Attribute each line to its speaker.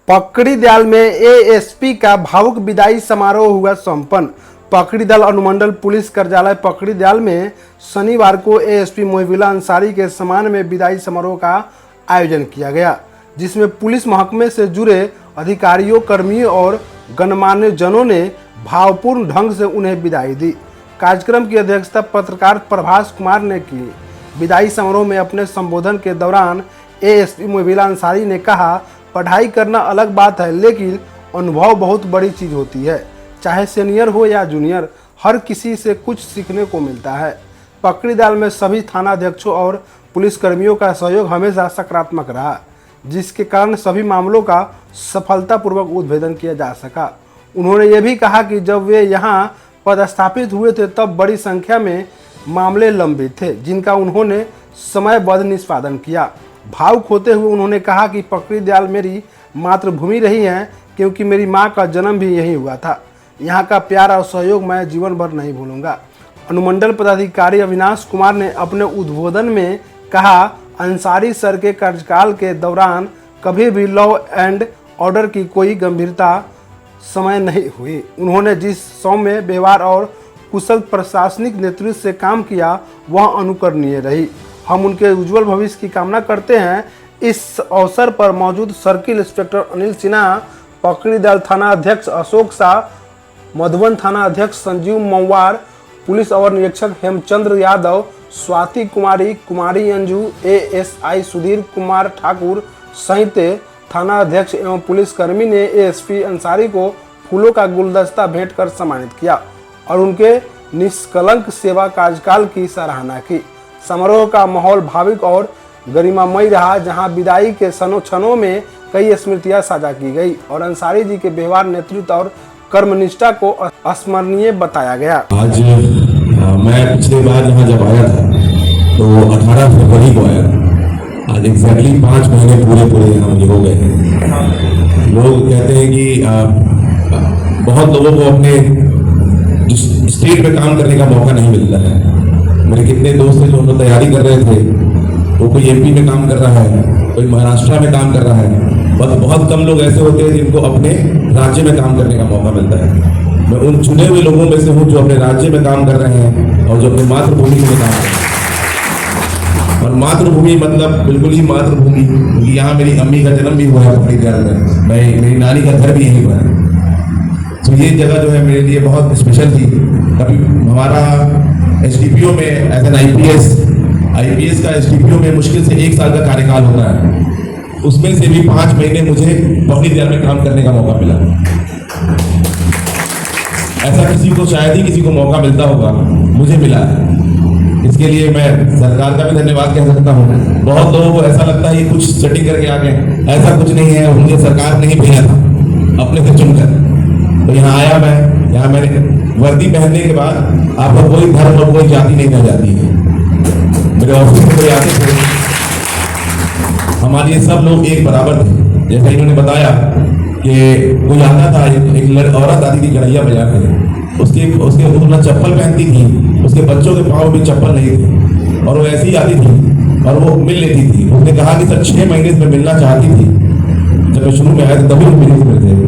Speaker 1: पकड़ीदयाल में एएसपी का भावुक विदाई समारोह हुआ संपन्न। पकड़ीदयाल अनुमंडल पुलिस कार्यालय पकड़ीदयाल में शनिवार को एएसपी मोहिबुल्लाह अंसारी के सम्मान में विदाई समारोह का आयोजन किया गया, जिसमें पुलिस महकमे से जुड़े अधिकारियों, कर्मियों और गणमान्य जनों ने भावपूर्ण ढंग से उन्हें विदाई दी। कार्यक्रम की अध्यक्षता पत्रकार प्रभास कुमार ने की। विदाई समारोह में अपने संबोधन के दौरान एएसपी मोहिबुल्लाह अंसारी ने कहा, पढ़ाई करना अलग बात है, लेकिन अनुभव बहुत बड़ी चीज़ होती है। चाहे सीनियर हो या जूनियर, हर किसी से कुछ सीखने को मिलता है। पकड़ीदयाल में सभी थानाध्यक्षों और पुलिसकर्मियों का सहयोग हमेशा सकारात्मक रहा, जिसके कारण सभी मामलों का सफलतापूर्वक उद्भेदन किया जा सका। उन्होंने ये भी कहा कि जब वे यहाँ पदस्थापित हुए थे तब बड़ी संख्या में मामले लंबित थे, जिनका उन्होंने समयबद्ध निष्पादन किया। भावुक होते हुए उन्होंने कहा कि पकड़ीदयाल मेरी मातृभूमि रही है, क्योंकि मेरी मां का जन्म भी यहीं हुआ था। यहां का प्यार और सहयोग मैं जीवन भर नहीं भूलूंगा। अनुमंडल पदाधिकारी अविनाश कुमार ने अपने उद्बोधन में कहा, अंसारी सर के कार्यकाल के दौरान कभी भी लॉ एंड ऑर्डर की कोई गंभीरता समय नहीं हुई। उन्होंने जिस सौम्य व्यवहार और कुशल प्रशासनिक नेतृत्व से काम किया, वह अनुकरणीय रही। हम उनके उज्जवल भविष्य की कामना करते हैं। इस अवसर पर मौजूद सर्किल इंस्पेक्टर अनिल सिन्हा, पकड़ीदयाल थाना अध्यक्ष अशोक शाह, मधुबन थाना अध्यक्ष संजीव मौवार, पुलिस अवर निरीक्षक हेमचंद्र यादव, स्वाति कुमारी, कुमारी अंजू, एएसआई सुधीर कुमार ठाकुर सहित थाना अध्यक्ष एवं पुलिसकर्मी ने एएसपी अंसारी को फूलों का गुलदस्ता भेंट कर सम्मानित किया और उनके निष्कलंक सेवा कार्यकाल की सराहना की। समारोह का माहौल भावुक और गरिमामय रहा, जहां विदाई के क्षणों में कई स्मृतियां साझा की गई और अंसारी जी के व्यवहार, नेतृत्व और कर्मनिष्ठा को अस्मरणीय बताया गया।
Speaker 2: आज मैं पिछले बार यहाँ जब आया था तो 18 फरवरी को आया। आज एग्जैक्टली 5 महीने पूरे यहाँ मुझे हो गए हैं। लोग कहते हैं कि बहुत लोगों को अपने स्टेट में काम करने का मौका नहीं मिलता है। मेरे कितने दोस्त हैं जो उनको तैयारी कर रहे थे, वो कोई एमपी में काम कर रहा है, कोई महाराष्ट्र में काम कर रहा है, बस बहुत कम लोग ऐसे होते हैं जिनको अपने राज्य में काम करने का मौका मिलता है। मैं उन चुने हुए लोगों में से हूँ जो अपने राज्य में काम कर रहे हैं और जो अपनी मातृभूमि में काम कर रहे हैं। और मातृभूमि मतलब बिल्कुल ही मातृभूमि, क्योंकि यहाँ मेरी अम्मी का जन्म भी हुआ है पकड़ीदयाल में, मेरी नानी का घर भी यहीं हुआ है। तो ये जगह जो है मेरे लिए बहुत स्पेशल थी। कभी हमारा एसडीपीओ में एज एन आईपीएस का एसडीपीओ में मुश्किल से 1 साल का कार्यकाल होता है, उसमें से भी 5 महीने मुझे पकड़ीदयाल में काम करने का मौका मिला। ऐसा किसी को शायद ही किसी को मौका मिलता होगा, मुझे मिला है। इसके लिए मैं सरकार का भी धन्यवाद कह सकता हूँ। बहुत लोगों को ऐसा लगता है कि कुछ सेटिंग करके आ गए, ऐसा कुछ नहीं है। मुझे सरकार ने ही भेजा था अपने से चुनकर, तो यहाँ आया मैं। यहाँ मैंने वर्दी पहनने के बाद आपको कोई धर्म और कोई जाति नहीं कह जाती है। मेरे ऑफिस में कोई आते थे, हमारे सब लोग एक बराबर थे। जैसा इन्होंने बताया कि कोई आता था, एक औरत आती थी कढ़ैया बजा के, उसके ना चप्पल पहनती थी, उसके बच्चों के पाँव में चप्पल नहीं थी, और वो ऐसी ही आती थी और वो मिल लेती थी। उसने कहा कि सर 6 महीने से मैं मिलना चाहती थी। जब मैं शुरू में आया था तभी मिले थे।